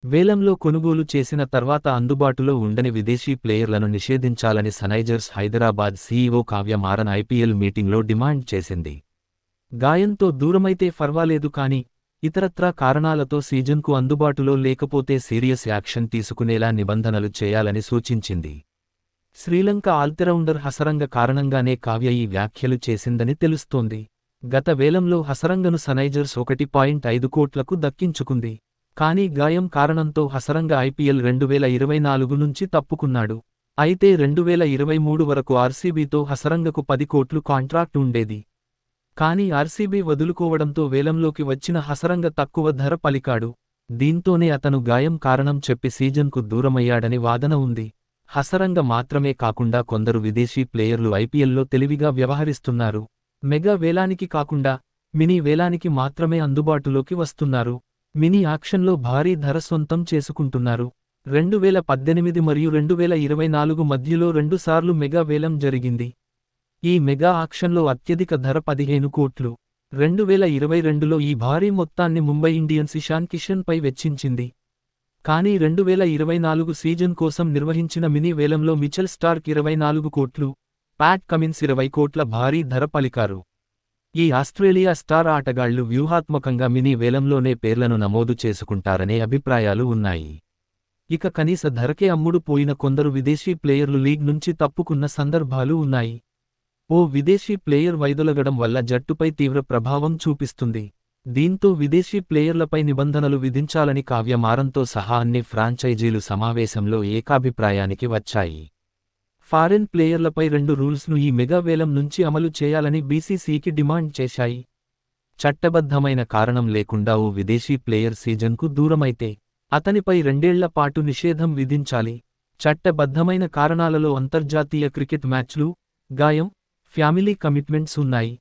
వేలంలో కొనుగోలు చేసిన తర్వాత అందుబాటులో ఉండని విదేశీ ప్లేయర్లను నిషేధించాలని Sunrisers Hyderabad CEO Kavya Maran IPL మీటింగ్లో డిమాండ్ చేసింది. గాయంతో దూరమైతే ఫర్వాలేదు కానీ ఇతరత్రా కారణాలతో సీజన్కు అందుబాటులో లేకపోతే సీరియస్ యాక్షన్ తీసుకునేలా నిబంధనలు చేయాలని సూచించింది. శ్రీలంక ఆల్రౌండర్ హసరంగ కారణంగానే కావ్య ఈ వ్యాఖ్యలు చేసిందని తెలుస్తోంది. గత వేలంలో హసరంగను సన్రైజర్స్ 1.5 కోట్లకు దక్కించుకుంది. కానీ గాయం కారణంతో హసరంగ ఐపీఎల్ 2024 నుంచి తప్పుకున్నాడు. అయితే 2023 వరకు ఆర్సీబీతో హసరంగకు 10 కోట్లు కాంట్రాక్ట్ ఉండేది. కానీ ఆర్సీబీ వదులుకోవడంతో వేలంలోకి వచ్చిన హసరంగ తక్కువ ధర పలికాడు. దీంతోనే అతను గాయం కారణం చెప్పి సీజన్కు దూరమయ్యాడని వాదన ఉంది. హసరంగ మాత్రమే కాకుండా కొందరు విదేశీ ప్లేయర్లు ఐపీఎల్లో తెలివిగా వ్యవహరిస్తున్నారు. మెగా వేలానికి కాకుండా మినీ వేలానికి మాత్రమే అందుబాటులోకి వస్తున్నారు. మినీ ఆక్షన్లో భారీ ధర సొంతం చేసుకుంటున్నారు. 2018 మరియు 2024 మధ్యలో 2 సార్లు మెగా వేలం జరిగింది. ఈ మెగా ఆక్షన్లో అత్యధిక ధర 15 కోట్లు. 2022లో ఈ భారీ మొత్తాన్ని ముంబై ఇండియన్స్ ఇషాన్ కిషన్పై వెచ్చించింది. కానీ 2024 సీజన్ కోసం నిర్వహించిన మినీ వేలంలో మిచెల్ స్టార్క్ 24 కోట్లు, ప్యాట్ కమిన్స్ 20 కోట్ల భారీ ధర పలికారు. ఈ ఆస్ట్రేలియా స్టార్ ఆటగాళ్లు వ్యూహాత్మకంగా మినీ వేలంలోనే పేర్లను నమోదు చేసుకుంటారనే అభిప్రాయాలు ఉన్నాయి. ఇక కనీస ధరకే అమ్ముడు పోయిన కొందరు విదేశీ ప్లేయర్లు లీగ్ నుంచి తప్పుకున్న సందర్భాలు ఉన్నాయి. ఓ విదేశీ ప్లేయర్ వైదొలగడం వల్ల జట్టుపై తీవ్ర ప్రభావం చూపిస్తుంది. దీంతో విదేశీ ప్లేయర్లపై నిబంధనలు విధించాలని కావ్య మారన్తో సహా అన్ని ఫ్రాంచైజీలు సమావేశంలో ఏకాభిప్రాయానికి వచ్చాయి. ఫారిన్ ప్లేయర్లపై 2 రూల్స్ను ఈ మెగా వేలం నుంచి అమలు చేయాలని బీసీసీకి డిమాండ్ చేశాయి. చట్టబద్ధమైన కారణం లేకుండా ఓ విదేశీ ప్లేయర్ సీజన్కు దూరమైతే అతనిపై 2 ఏళ్ల పాటు నిషేధం విధించాలి. చట్టబద్ధమైన కారణాలలో అంతర్జాతీయ క్రికెట్ మ్యాచ్లు, గాయం, ఫ్యామిలీ కమిట్మెంట్స్ ఉన్నాయి.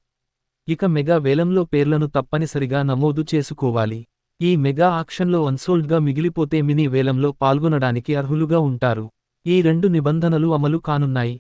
ఇక మెగా వేలంలో పేర్లను తప్పనిసరిగా నమోదు చేసుకోవాలి. ఈ మెగా ఆక్షన్లో అన్సోల్డ్గా మిగిలిపోతే మినీ వేలంలో పాల్గొనడానికి అర్హులుగా ఉంటారు. ఈ 2 నిబంధనలు అమలు కానున్నాయి.